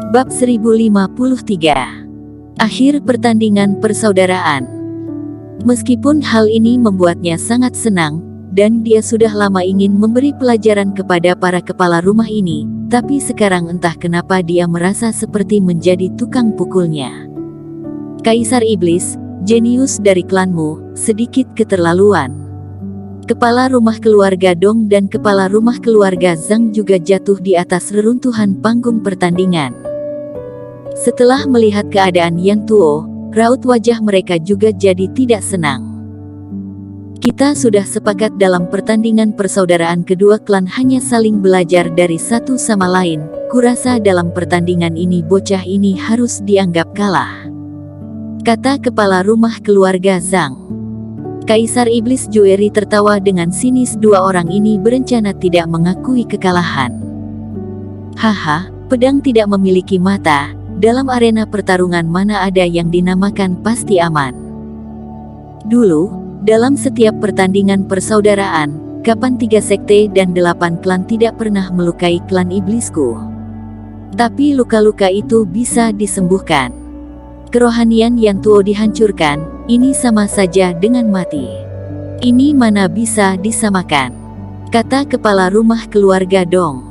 Bab 1053. Akhir pertandingan persaudaraan. Meskipun hal ini membuatnya sangat senang, dan dia sudah lama ingin memberi pelajaran kepada para kepala rumah ini, tapi sekarang entah kenapa dia merasa seperti menjadi tukang pukulnya. Kaisar Iblis, jenius dari klanmu, sedikit keterlaluan. Kepala rumah keluarga Dong dan kepala rumah keluarga Zhang juga jatuh di atas reruntuhan panggung pertandingan. Setelah melihat keadaan Yan Tuo, raut wajah mereka juga jadi tidak senang. Kita sudah sepakat dalam pertandingan persaudaraan kedua klan hanya saling belajar dari satu sama lain. Kurasa dalam pertandingan ini bocah ini harus dianggap kalah, kata kepala rumah keluarga Zhang. Kaisar Iblis Joeri tertawa dengan sinis. Dua orang ini berencana tidak mengakui kekalahan. Haha, pedang tidak memiliki mata. Dalam arena pertarungan mana ada yang dinamakan pasti aman. Dulu, dalam setiap pertandingan persaudaraan, kapan 3 sekte dan 8 klan tidak pernah melukai klan iblisku. Tapi luka-luka itu bisa disembuhkan. Kerohanian Yan Tuo dihancurkan, ini sama saja dengan mati. Ini mana bisa disamakan, kata kepala rumah keluarga Dong.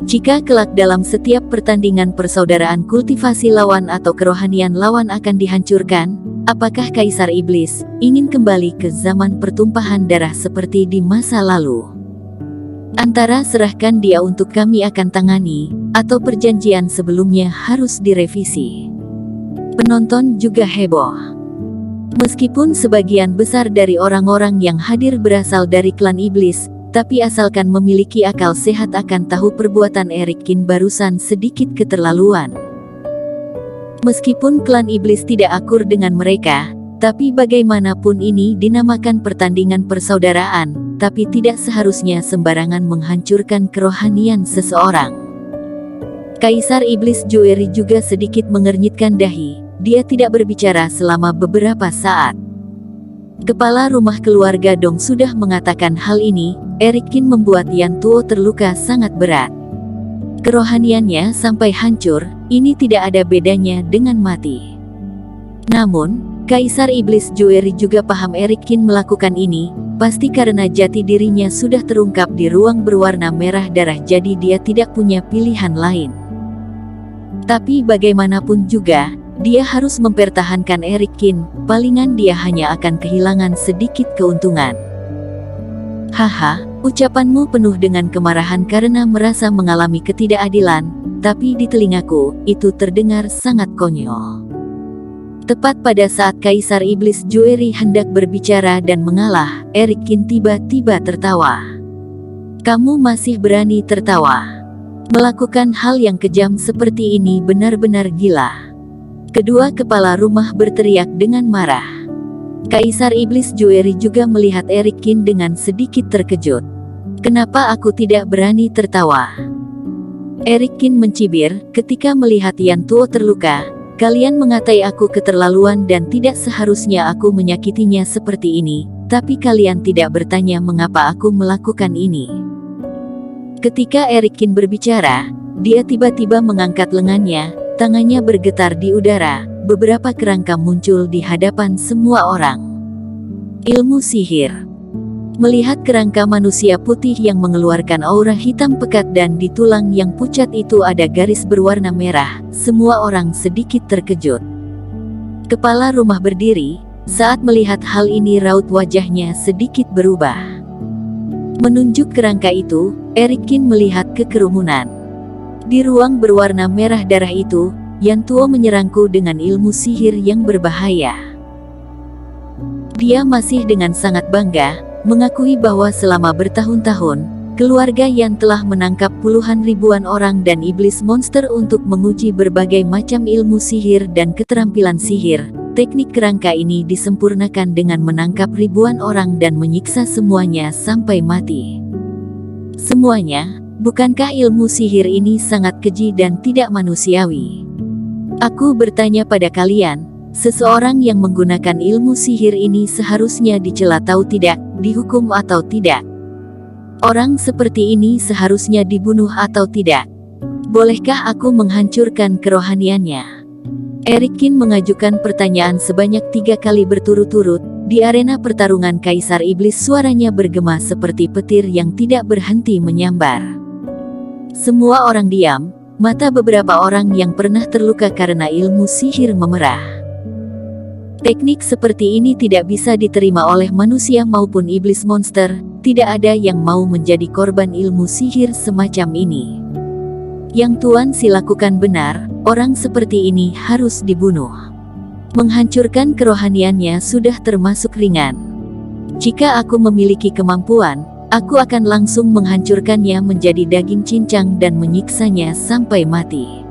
Jika kelak dalam setiap pertandingan persaudaraan kultivasi lawan atau kerohanian lawan akan dihancurkan, apakah Kaisar Iblis ingin kembali ke zaman pertumpahan darah seperti di masa lalu? Antara serahkan dia untuk kami akan tangani, atau perjanjian sebelumnya harus direvisi. Penonton juga heboh. Meskipun sebagian besar dari orang-orang yang hadir berasal dari klan iblis, tapi asalkan memiliki akal sehat akan tahu perbuatan Eric Kin barusan sedikit keterlaluan. Meskipun klan iblis tidak akur dengan mereka, tapi bagaimanapun ini dinamakan pertandingan persaudaraan, tapi tidak seharusnya sembarangan menghancurkan kerohanian seseorang. Kaisar Iblis Joeri juga sedikit mengernyitkan dahi. Dia tidak berbicara selama beberapa saat. Kepala rumah keluarga Dong sudah mengatakan hal ini. Eric Kin membuat Yan Tuo terluka sangat berat. Kerohaniannya sampai hancur, ini tidak ada bedanya dengan mati. Namun, Kaisar Iblis Joeri juga paham Eric Kin melakukan ini, pasti karena jati dirinya sudah terungkap di ruang berwarna merah darah, jadi dia tidak punya pilihan lain. Tapi bagaimanapun juga, dia harus mempertahankan Eric Kin, palingan dia hanya akan kehilangan sedikit keuntungan. Haha, ucapanmu penuh dengan kemarahan karena merasa mengalami ketidakadilan, tapi di telingaku, itu terdengar sangat konyol. Tepat pada saat Kaisar Iblis Joeri hendak berbicara dan mengalah, Eric Kin tiba-tiba tertawa. Kamu masih berani tertawa? Melakukan hal yang kejam seperti ini benar-benar gila. Kedua kepala rumah berteriak dengan marah. Kaisar Iblis Joeri juga melihat Eric Kin dengan sedikit terkejut. Kenapa aku tidak berani tertawa? Eric Kin mencibir ketika melihat Yan Tuo terluka. Kalian mengatai aku keterlaluan dan tidak seharusnya aku menyakitinya seperti ini, tapi kalian tidak bertanya mengapa aku melakukan ini. Ketika Eric Kin berbicara, dia tiba-tiba mengangkat lengannya. Tangannya bergetar di udara, beberapa kerangka muncul di hadapan semua orang. Ilmu sihir. Melihat kerangka manusia putih yang mengeluarkan aura hitam pekat dan di tulang yang pucat itu ada garis berwarna merah, semua orang sedikit terkejut. Kepala rumah berdiri, saat melihat hal ini raut wajahnya sedikit berubah. Menunjuk kerangka itu, Eric Kin melihat kekerumunan. Di ruang berwarna merah darah itu, Yan Tuo menyerangku dengan ilmu sihir yang berbahaya. Dia masih dengan sangat bangga, mengakui bahwa selama bertahun-tahun, keluarga Yan telah menangkap puluhan ribuan orang dan iblis monster untuk menguji berbagai macam ilmu sihir dan keterampilan sihir. Teknik kerangka ini disempurnakan dengan menangkap ribuan orang dan menyiksa semuanya sampai mati. Semuanya. Bukankah ilmu sihir ini sangat keji dan tidak manusiawi? Aku bertanya pada kalian, seseorang yang menggunakan ilmu sihir ini seharusnya dicela atau tidak, dihukum atau tidak? Orang seperti ini seharusnya dibunuh atau tidak? Bolehkah aku menghancurkan kerohaniannya? Eric Kin mengajukan pertanyaan sebanyak 3 kali berturut-turut. Di arena pertarungan Kaisar Iblis, suaranya bergema seperti petir yang tidak berhenti menyambar. Semua orang diam, mata beberapa orang yang pernah terluka karena ilmu sihir memerah. Teknik seperti ini tidak bisa diterima oleh manusia maupun iblis monster. Tidak ada yang mau menjadi korban ilmu sihir semacam ini. Yang Tuan Si lakukan benar, orang seperti ini harus dibunuh. Menghancurkan kerohaniannya sudah termasuk ringan. Jika aku memiliki kemampuan, aku akan langsung menghancurkannya menjadi daging cincang dan menyiksanya sampai mati.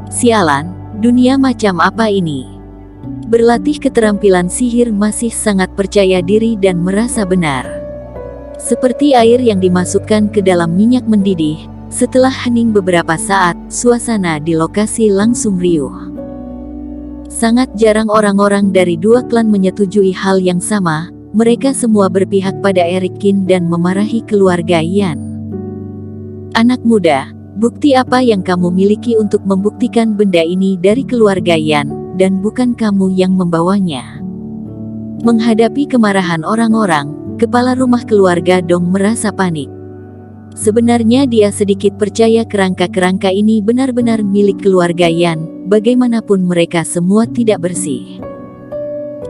Sialan, dunia macam apa ini? Berlatih keterampilan sihir masih sangat percaya diri dan merasa benar. Seperti air yang dimasukkan ke dalam minyak mendidih, setelah hening beberapa saat, suasana di lokasi langsung riuh. Sangat jarang orang-orang dari 2 klan menyetujui hal yang sama. Mereka semua berpihak pada Eric Kin dan memarahi keluarga Yan. Anak muda, bukti apa yang kamu miliki untuk membuktikan benda ini dari keluarga Yan, dan bukan kamu yang membawanya? Menghadapi kemarahan orang-orang, kepala rumah keluarga Dong merasa panik. Sebenarnya dia sedikit percaya kerangka-kerangka ini benar-benar milik keluarga Yan, bagaimanapun mereka semua tidak bersih.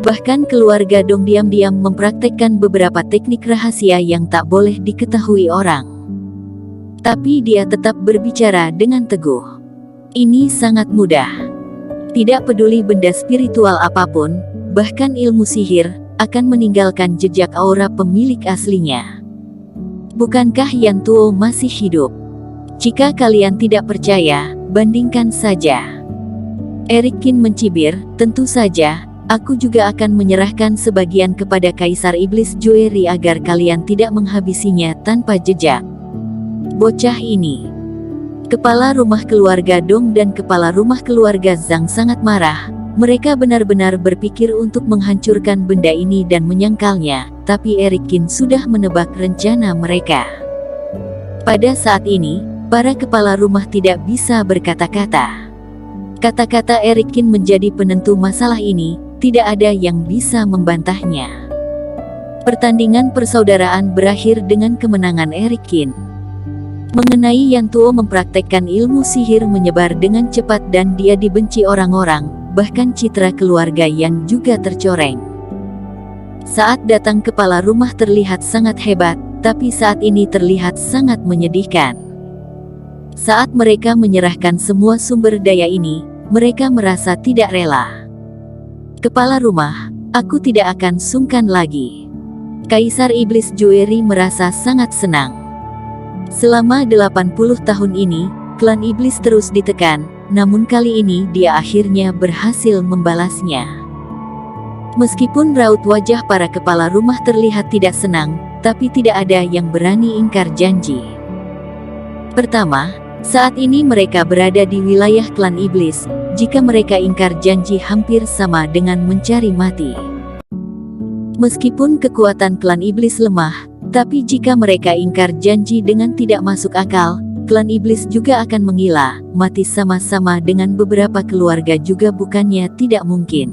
Bahkan keluarga Dong diam-diam mempraktekkan beberapa teknik rahasia yang tak boleh diketahui orang. Tapi dia tetap berbicara dengan teguh. Ini sangat mudah. Tidak peduli benda spiritual apapun, bahkan ilmu sihir, akan meninggalkan jejak aura pemilik aslinya. Bukankah Yan Tuo masih hidup? Jika kalian tidak percaya, bandingkan saja. Eric Kin mencibir, tentu saja, aku juga akan menyerahkan sebagian kepada Kaisar Iblis Joeri agar kalian tidak menghabisinya tanpa jejak. Bocah ini. Kepala rumah keluarga Dong dan kepala rumah keluarga Zhang sangat marah. Mereka benar-benar berpikir untuk menghancurkan benda ini dan menyangkalnya, tapi Eric Kin sudah menebak rencana mereka. Pada saat ini, para kepala rumah tidak bisa berkata-kata. Kata-kata Eric Kin menjadi penentu masalah ini, tidak ada yang bisa membantahnya. Pertandingan persaudaraan berakhir dengan kemenangan Eric Kin. Mengenai Yan Tuo mempraktekkan ilmu sihir menyebar dengan cepat dan dia dibenci orang-orang, bahkan citra keluarga Yan juga tercoreng. Saat datang kepala rumah terlihat sangat hebat, tapi saat ini terlihat sangat menyedihkan. Saat mereka menyerahkan semua sumber daya ini, mereka merasa tidak rela. Kepala rumah, aku tidak akan sungkan lagi. Kaisar Iblis Joeri merasa sangat senang. Selama 80 tahun ini, klan iblis terus ditekan, namun kali ini dia akhirnya berhasil membalasnya. Meskipun raut wajah para kepala rumah terlihat tidak senang, tapi tidak ada yang berani ingkar janji. Pertama, saat ini mereka berada di wilayah klan iblis. Jika mereka ingkar janji hampir sama dengan mencari mati. Meskipun kekuatan klan iblis lemah, tapi jika mereka ingkar janji dengan tidak masuk akal, klan iblis juga akan menggila. Mati sama-sama dengan beberapa keluarga juga bukannya tidak mungkin.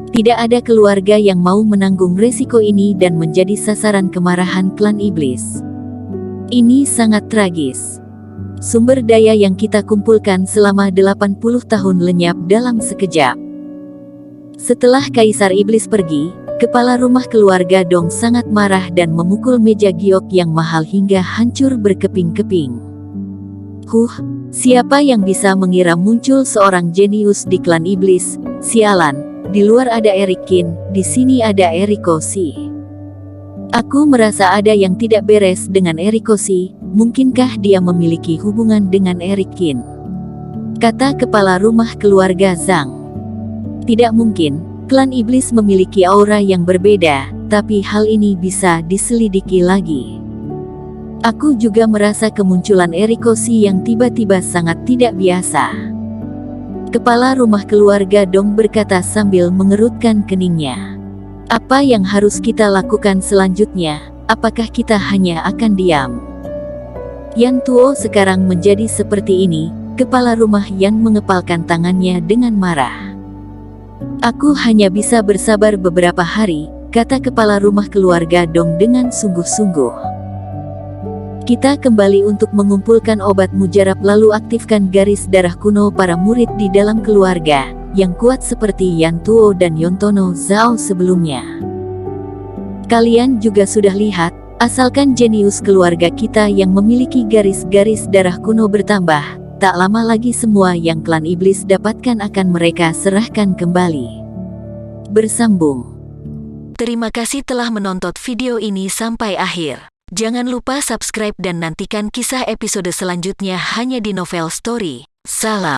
Tidak ada keluarga yang mau menanggung resiko ini dan menjadi sasaran kemarahan klan iblis. Ini sangat tragis. Sumber daya yang kita kumpulkan selama 80 tahun lenyap dalam sekejap. Setelah Kaisar Iblis pergi, kepala rumah keluarga Dong sangat marah dan memukul meja giok yang mahal hingga hancur berkeping-keping. Siapa yang bisa mengira muncul seorang jenius di klan iblis? Sialan, di luar ada Eric Kin, di sini ada Eriko Si. Aku merasa ada yang tidak beres dengan Eriko Si. Mungkinkah dia memiliki hubungan dengan Eric Kin? Kata kepala rumah keluarga Zhang. Tidak mungkin. Klan iblis memiliki aura yang berbeda, tapi hal ini bisa diselidiki lagi. Aku juga merasa kemunculan Eriko Si yang tiba-tiba sangat tidak biasa. Kepala rumah keluarga Dong berkata sambil mengerutkan keningnya. Apa yang harus kita lakukan selanjutnya? Apakah kita hanya akan diam? Yan Tuo sekarang menjadi seperti ini, kepala rumah Yan mengepalkan tangannya dengan marah. Aku hanya bisa bersabar beberapa hari, kata kepala rumah keluarga Dong dengan sungguh-sungguh. Kita kembali untuk mengumpulkan obat mujarab lalu aktifkan garis darah kuno para murid di dalam keluarga, yang kuat seperti Yan Tuo dan Yontono Zhao sebelumnya. Kalian juga sudah lihat, asalkan jenius keluarga kita yang memiliki garis-garis darah kuno bertambah, tak lama lagi semua yang klan iblis dapatkan akan mereka serahkan kembali. Bersambung. Terima kasih telah menonton video ini sampai akhir. Jangan lupa subscribe dan nantikan kisah episode selanjutnya hanya di Novel Story. Salam.